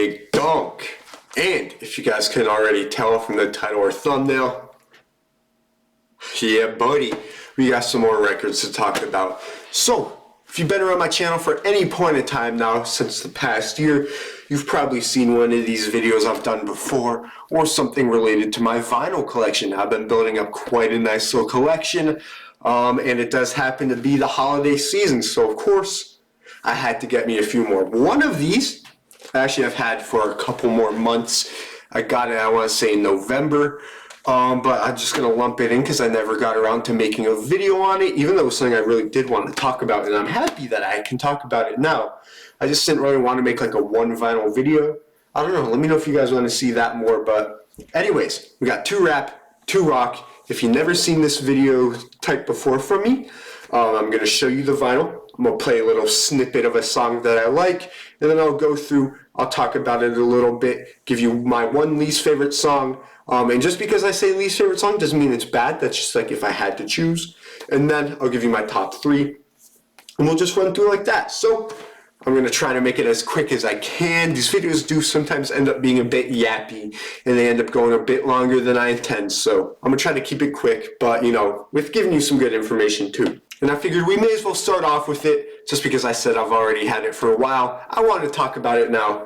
Big Donk. And if you guys can already tell from the title or thumbnail, yeah buddy, we got some more records to talk about. So, if you've been around my channel for any point in time now since the past year, you've probably seen one of these videos I've done before, or something related to my vinyl collection. I've been building up quite a nice little collection, and it does happen to be the holiday season, so of course I had to get me a few more. One of these, actually I've had for a couple more months. I got it, I want to say in November, but I'm just going to lump it in because I never got around to making a video on it, even though it was something I really did want to talk about, and I'm happy that I can talk about it now. I just didn't really want to make like a one vinyl video. I don't know, let me know if you guys want to see that more, but anyways, we got 2 rap, 2 rock. If you've never seen this video type before from me, I'm going to show you the vinyl. I'm going to play a little snippet of a song that I like, and then I'll go through, I'll talk about it a little bit, give you my one least favorite song, and just because I say least favorite song doesn't mean it's bad, that's just like if I had to choose, and then I'll give you my top 3, and we'll just run through like that. So, I'm going to try to make it as quick as I can. These videos do sometimes end up being a bit yappy, and they end up going a bit longer than I intend, so I'm going to try to keep it quick, but you know, with giving you some good information too. And I figured we may as well start off with it, just because I said I've already had it for a while. I want to talk about it now.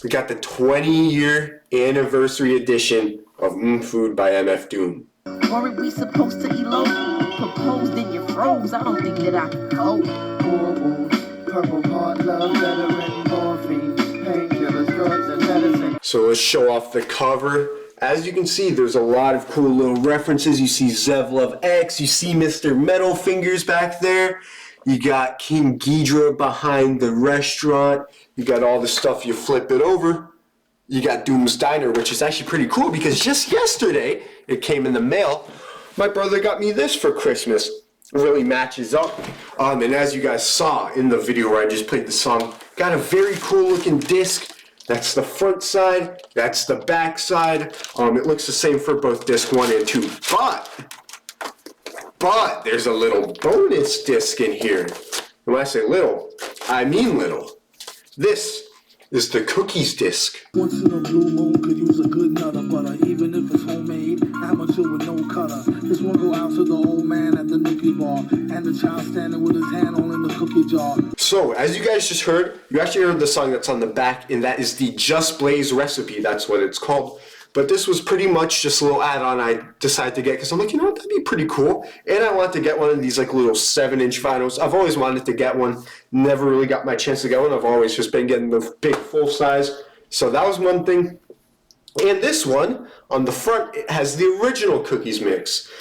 We got the 20-year anniversary edition of Food by MF Doom. Or we supposed to elope? Proposed in your froze, I don't think that I can cope. Purple heart, love, veteran, morphine, painkillers, drugs, and medicine. So let's show off the cover. As you can see, there's a lot of cool little references. You see Zev Love X, you see Mr. Metal Fingers back there. You got King Ghidorah behind the restaurant. You got all the stuff, you flip it over. You got Doom's Diner, which is actually pretty cool because just yesterday, it came in the mail. My brother got me this for Christmas. It really matches up. And as you guys saw in the video where I just played the song, got a very cool looking disc. That's the front side, that's the back side. It looks the same for both disc 1 and 2. But there's a little bonus disc in here. And when I say little, I mean little. This is the cookies disc. Once in a blue moon could use a good nut of butter, even if it's homemade, amateur with no cutter. This one go out to the old man at the nookie bar, and the child standing with his hand all in the cookie jar. So, as you guys just heard, you actually heard the song that's on the back, and that is the Just Blaze recipe. That's what it's called. But this was pretty much just a little add-on I decided to get because I'm like, you know what, that'd be pretty cool. And I wanted to get one of these like little 7-inch vinyls. I've always wanted to get one. Never really got my chance to get one. I've always just been getting the big full size. So that was one thing. And this one, on the front, it has the original Cookies mix.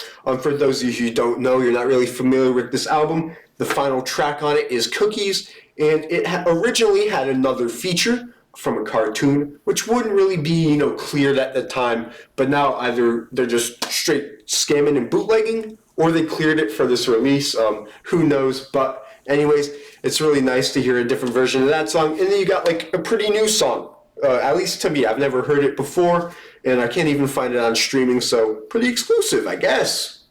For those of you who don't know, you're not really familiar with this album, the final track on it is Cookies. And it originally had another feature from a cartoon, which wouldn't really be, you know, cleared at the time, but now either they're just straight scamming and bootlegging, or they cleared it for this release, who knows, but anyways, it's really nice to hear a different version of that song, and then you got like a pretty new song, at least to me. I've never heard it before, and I can't even find it on streaming, so pretty exclusive, I guess.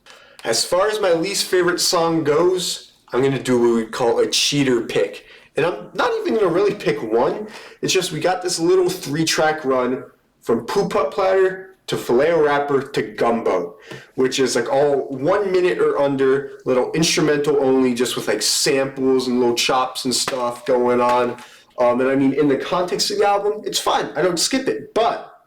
As far as my least favorite song goes, I'm going to do what we call a cheater pick. And I'm not even going to really pick one. It's just we got this little 3-track run from Poop Putt Platter to Filet-O-Rapper to Gumbo, which is like all 1 minute or under, little instrumental only, just with like samples and little chops and stuff going on. And I mean, in the context of the album, it's fine. I don't skip it. But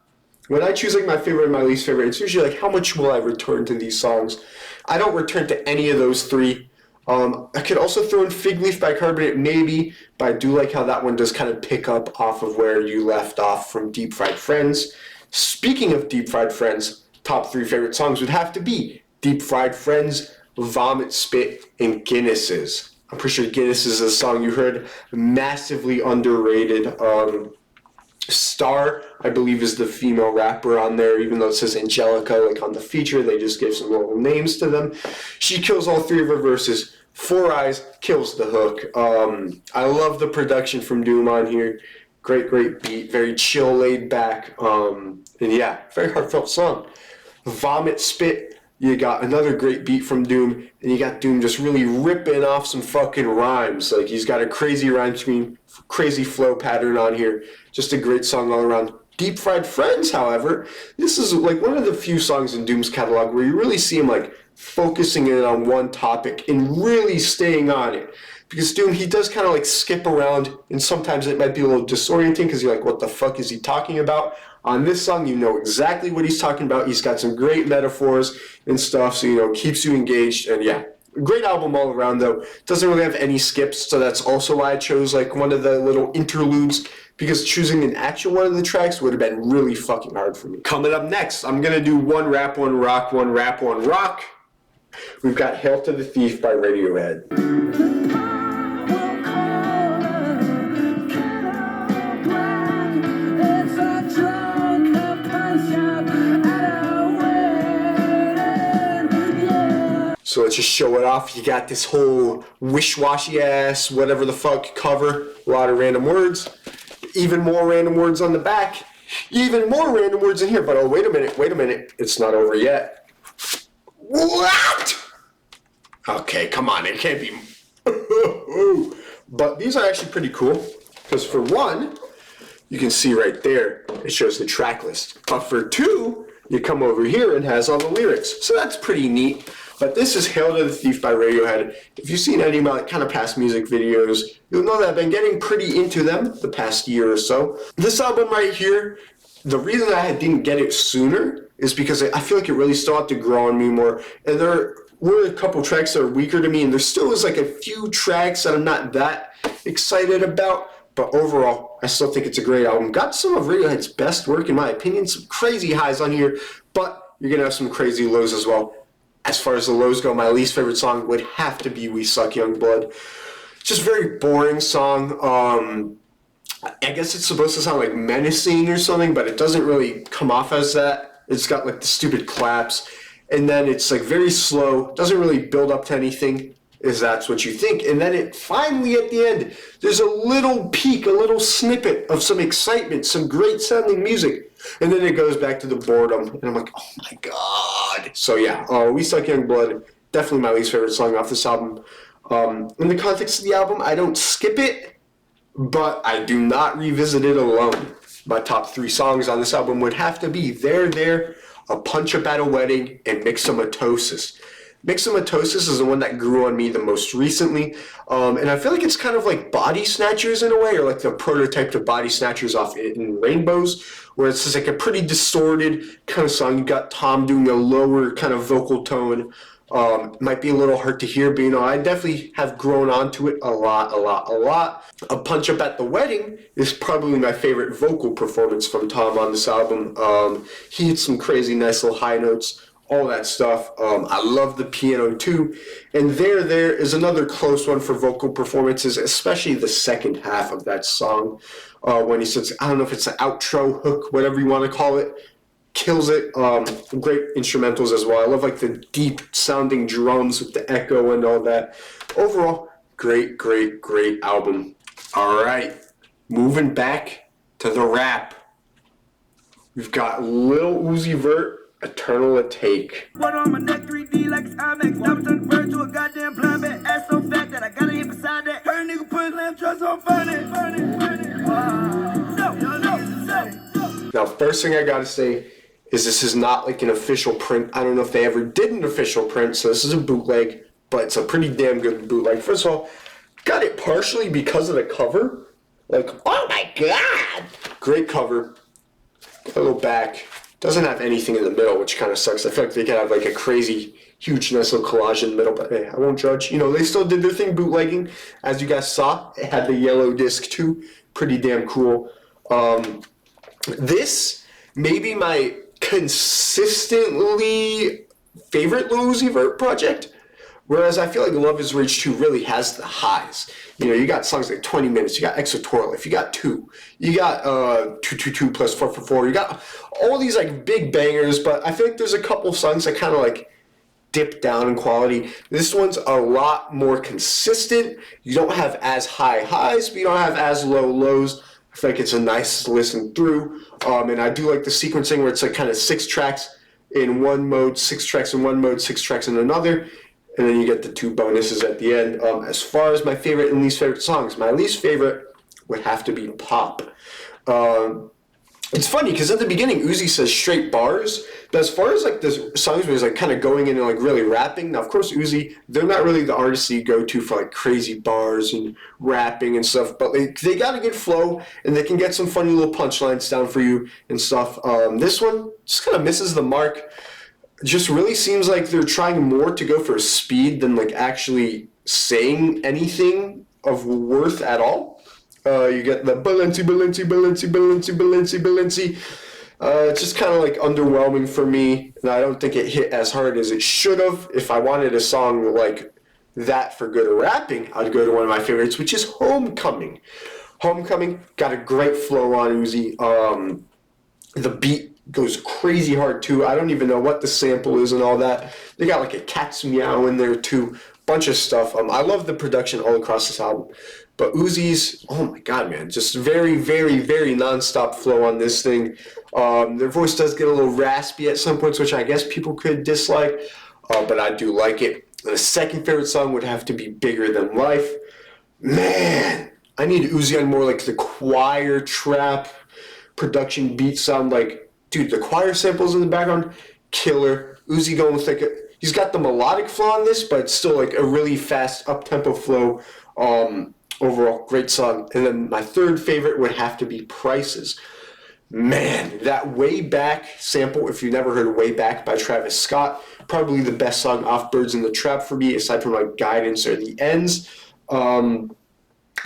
when I choose like my favorite and my least favorite, it's usually like, how much will I return to these songs? I don't return to any of those 3. I could also throw in Fig Leaf by Carbonate, maybe, but I do like how that one does kind of pick up off of where you left off from Deep Fried Friends. Speaking of Deep Fried Friends, top 3 favorite songs would have to be Deep Fried Friends, Vomit Spit, and Guinness's. I'm pretty sure Guinness is a song you heard, massively underrated. Star, I believe, is the female rapper on there, even though it says Angelica, like on the feature, they just give some little names to them. She kills all 3 of her verses. 4 Eyes kills the hook. I love the production from Doom on here. Great beat, very chill, laid back, and yeah, very heartfelt song. Vomit Spit, You got another great beat from Doom, and you got Doom just really ripping off some fucking rhymes. Like, he's got a crazy rhyme scheme, crazy flow pattern on here. Just a great song all around. Deep Fried Friends, however, this is like one of the few songs in Doom's catalog where you really see him like focusing in on one topic and really staying on it. Because Doom, he does kind of like skip around, and sometimes it might be a little disorienting because you're like, what the fuck is he talking about? On this song, you know exactly what he's talking about. He's got some great metaphors and stuff, so, you know, keeps you engaged. And yeah, great album all around, though. Doesn't really have any skips, so that's also why I chose like one of the little interludes, because choosing an actual one of the tracks would have been really fucking hard for me. Coming up next, I'm going to do one rap, one rock, one rap, one rock. We've got Hail to the Thief by Radiohead. So let's just show it off. You got this whole wish-washy ass, whatever the fuck cover. A lot of random words. Even more random words on the back. Even more random words in here. But oh, wait a minute. It's not over yet. What? Okay, come on. It can't be. But these are actually pretty cool. Because for one, you can see right there, it shows the track list. But for two, you come over here and it has all the lyrics. So that's pretty neat. But this is Hail to the Thief by Radiohead. If you've seen any of my kind of past music videos, you'll know that I've been getting pretty into them the past year or so. This album right here, the reason I didn't get it sooner is because I feel like it really still had to grow on me more. And there were a couple tracks that are weaker to me, and there still is like a few tracks that I'm not that excited about. But overall, I still think it's a great album. Got some of Radiohead's best work, in my opinion. Some crazy highs on here, but you're going to have some crazy lows as well. As far as the lows go, my least favorite song would have to be We Suck Young Blood. Just very boring song. I guess it's supposed to sound like menacing or something, but it doesn't really come off as that. It's got like the stupid claps. And then it's like very slow. Doesn't really build up to anything, if that's what you think. And then it finally, at the end, there's a little peak, a little snippet of some excitement, some great sounding music. And then it goes back to the boredom. And I'm like, oh my God. So yeah, We Suck Young Blood, definitely my least favorite song off this album. In the context of the album, I don't skip it, but I do not revisit it alone. My top 3 songs on this album would have to be There, A Punch Up at a Wedding, and Mixomatosis. Mixomatosis is the one that grew on me the most recently, and I feel like it's kind of like Body Snatchers in a way, or like the prototype to Body Snatchers off in Rainbows, where it's just like a pretty distorted kind of song. You got Tom doing a lower kind of vocal tone. Might be a little hard to hear, but you know, I definitely have grown onto it a lot. A Punch Up at the Wedding is probably my favorite vocal performance from Tom on this album. He hit some crazy nice little high notes. All that stuff. I love the piano too. And There is another close one for vocal performances, especially the second half of that song. When he says, I don't know if it's the outro hook, whatever you want to call it, kills it. Great instrumentals as well. I love like the deep sounding drums with the echo and all that. Overall, great album. All right, moving back to the rap. We've got Lil Uzi Vert, Eternal Atake. What on my neck 3D like it's IMAX. Never turned bird to a goddamn blind bat. Ass so fat that I gotta hit beside that. Her nigga put lamb trucks on funny. Now, first thing I gotta say is this is not like an official print. I don't know if they ever did an official print, so this is a bootleg, but it's a pretty damn good bootleg. First of all, got it partially because of the cover. Like, oh my God! Great cover. Got a little back. Doesn't have anything in the middle, which kind of sucks. I feel like they could have like a crazy, huge, nice little collage in the middle, but hey, I won't judge. You know, they still did their thing bootlegging. As you guys saw, it had the yellow disc too. Pretty damn cool. This may be my consistently favorite Lil Uzi Vert project, whereas I feel like Love Is Rage 2 really has the highs. You know, you got songs like 20 Minutes, you got Exotorlife, you got 2, you got 222 plus 444, you got all these like big bangers, but I feel like there's a couple songs that kind of like dip down in quality. This one's a lot more consistent. You don't have as high highs, but you don't have as low lows. I feel like it's a nice listen through, and I do like the sequencing where it's like kind of 6 tracks in one mode, 6 tracks in one mode, 6 tracks in another, and then you get the 2 bonuses at the end. As far as my favorite and least favorite songs, my least favorite would have to be Pop. It's funny because at the beginning Uzi says straight bars, but as far as like the songs where he's like kind of going in and like really rapping, now of course Uzi, they're not really the artists you go to for like crazy bars and rapping and stuff, but they got a good flow and they can get some funny little punchlines down for you and stuff. This one just kind of misses the mark. Just really seems like they're trying more to go for speed than like actually saying anything of worth at all. You get the Balenci. It's just kind of like underwhelming for me, and I don't think it hit as hard as it should have. If I wanted a song like that for good rapping, I'd go to one of my favorites, which is Homecoming. Homecoming got a great flow on Uzi. The beat goes crazy hard too. I don't even know what the sample is and all that. They got like a cat's meow in there too. Bunch of stuff. I love the production all across this album. But Uzi's, oh my god, man, just very, very, very non-stop flow on this thing. Their voice does get a little raspy at some points, which I guess people could dislike, but I do like it. And the second favorite song would have to be Bigger Than Life. Man, I need Uzi on more like the choir trap production beat sound. Like, dude, the choir samples in the background, killer. Uzi going with like he's got the melodic flow on this, but it's still like a really fast up-tempo flow. Overall, great song. And then my third favorite would have to be Prices. Man, that Way Back sample, if you've never heard Way Back by Travis Scott, probably the best song off Birds in the Trap for me, aside from like Guidance or The Ends. I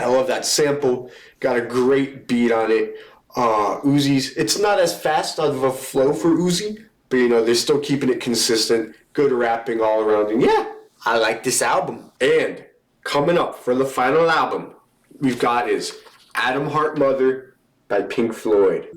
love that sample. Got a great beat on it. Uzi's, it's not as fast of a flow for Uzi, but you know, they're still keeping it consistent. Good rapping all around. And yeah, I like this album. And coming up for the final album we've got is Atom Heart Mother by Pink Floyd.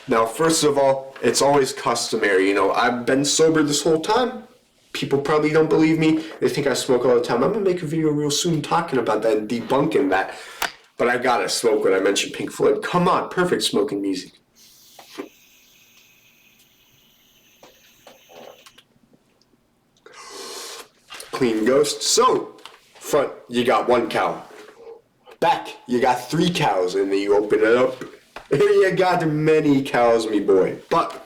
Now, first of all, it's always customary. You know, I've been sober this whole time. People probably don't believe me. They think I smoke all the time. I'm going to make a video real soon talking about that and debunking that. But I got to smoke when I mention Pink Floyd. Come on, perfect smoking music. Clean Ghost. So, front, you got 1 cow. Back, you got 3 cows. And then you open it up. Here you got many cows, me boy. But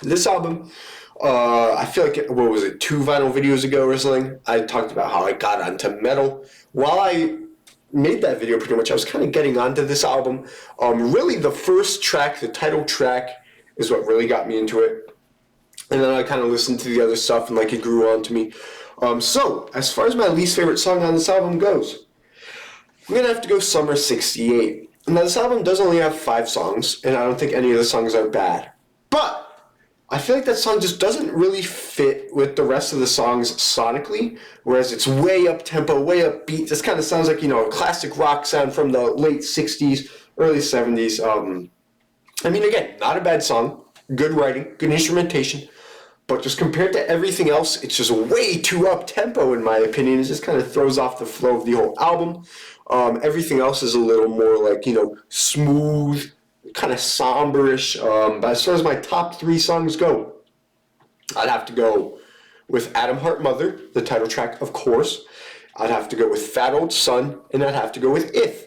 this album, I feel like, what was it, 2 vinyl videos ago or something, I talked about how I got onto metal. While I made that video pretty much, I was kind of getting onto this album. Really the first track, the title track, is what really got me into it. And then I kind of listened to the other stuff and like it grew on to me. So, as far as my least favorite song on this album goes, I'm going to have to go Summer 68. Now, this album does only have 5 songs, and I don't think any of the songs are bad. But I feel like that song just doesn't really fit with the rest of the songs sonically, whereas it's way up-tempo, way upbeat. This kind of sounds like, you know, a classic rock sound from the late 60s, early 70s. I mean, again, not a bad song. Good writing, good instrumentation. But just compared to everything else, it's just way too up-tempo, in my opinion. It just kind of throws off the flow of the whole album. Everything else is a little more like, you know, smooth, kind of somber-ish. But as far as my top 3 songs go, I'd have to go with Atom Heart Mother, the title track, of course. I'd have to go with Fat Old Son, and I'd have to go with If.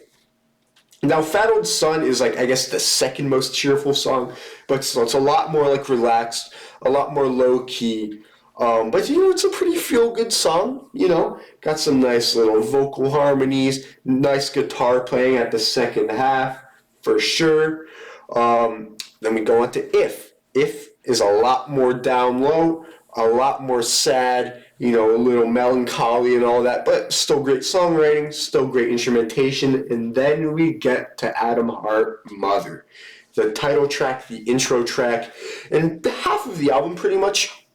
Now, Fat Old Son is like, I guess, the second most cheerful song, but still, it's a lot more like relaxed, a lot more low-key. But, you know, it's a pretty feel-good song, you know. Got some nice little vocal harmonies, nice guitar playing at the second half, for sure. Then we go on to If. If is a lot more down low, a lot more sad, you know, a little melancholy and all that, but still great songwriting, still great instrumentation. And then we get to Atom Heart Mother, the title track, the intro track, and half of the album pretty much.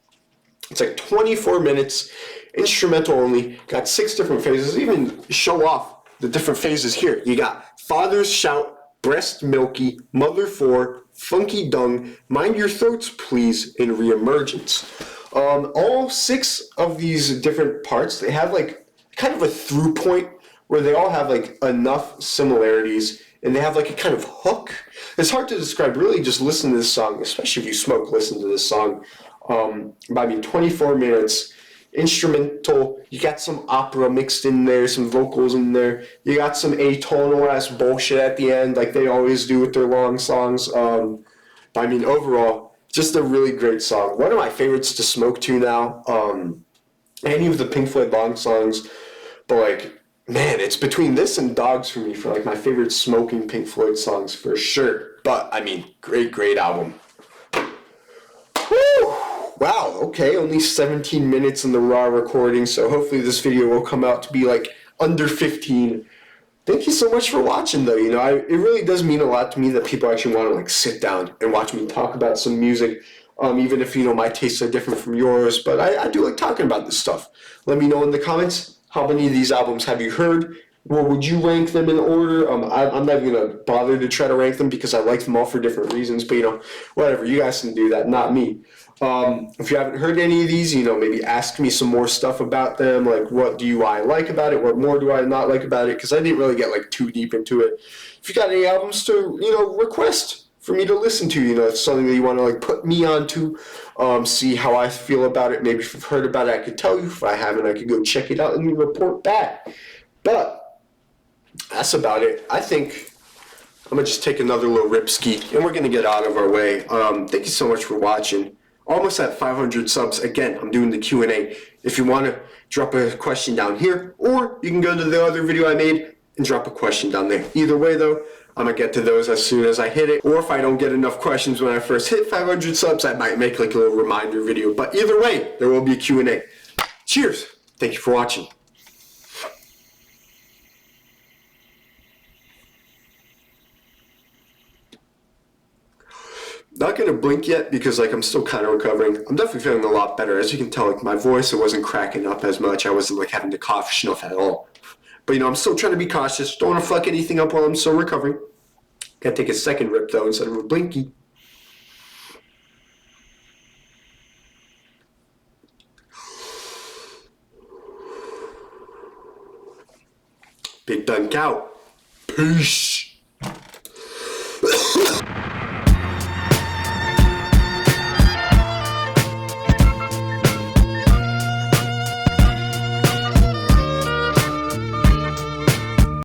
It's like 24 minutes, instrumental only, got 6 different phases. Even show off the different phases here. You got Father's Shout, Breast Milky, Mother 4, Funky Dung, Mind Your Throats Please, and Reemergence. All 6 of these different parts, they have like kind of a through point where they all have like enough similarities and they have like a kind of hook. It's hard to describe, really just listen to this song, especially if you smoke, listen to this song. I mean, 24 minutes, instrumental, you got some opera mixed in there, some vocals in there, you got some atonal ass bullshit at the end like they always do with their long songs. I mean, overall, just a really great song. One of my favorites to smoke to now. Any of the Pink Floyd long songs, but like, man, it's between this and Dogs for me for like my favorite smoking Pink Floyd songs for sure. But I mean, great album. Whew. Wow, okay, only 17 minutes in the raw recording, so hopefully this video will come out to be like under 15. Thank you so much for watching though, it really does mean a lot to me that people actually want to like sit down and watch me talk about some music, even if, my tastes are different from yours, but I do like talking about this stuff. Let me know in the comments, how many of these albums have you heard? Well, would you rank them in order? I'm not even going to bother to try to rank them because I like them all for different reasons, but whatever, you guys can do that, not me. If you haven't heard any of these, maybe ask me some more stuff about them, like what do I like about it, what more do I not like about it, because I didn't really get like too deep into it. If you got any albums to, request for me to listen to, it's something that you want to like put me onto, see how I feel about it. Maybe if you've heard about it, I could tell you. If I haven't, I could go check it out and report back. But that's about it. I think I'm going to just take another little rip ski, and we're going to get out of our way. Thank you so much for watching. Almost at 500 subs. Again, I'm doing the Q&A. If you want to drop a question down here, or you can go to the other video I made and drop a question down there. Either way, though, I'm going to get to those as soon as I hit it. Or if I don't get enough questions when I first hit 500 subs, I might make like a little reminder video. But either way, there will be a Q&A. Cheers. Thank you for watching. Not gonna blink yet because I'm still kind of recovering. I'm definitely feeling a lot better. As you can tell, my voice, it wasn't cracking up as much. I wasn't having to cough snuff at all. But I'm still trying to be cautious. Don't want to fuck anything up while I'm still recovering. Gotta take a second rip though instead of a blinky. Big Dunk out. Peace.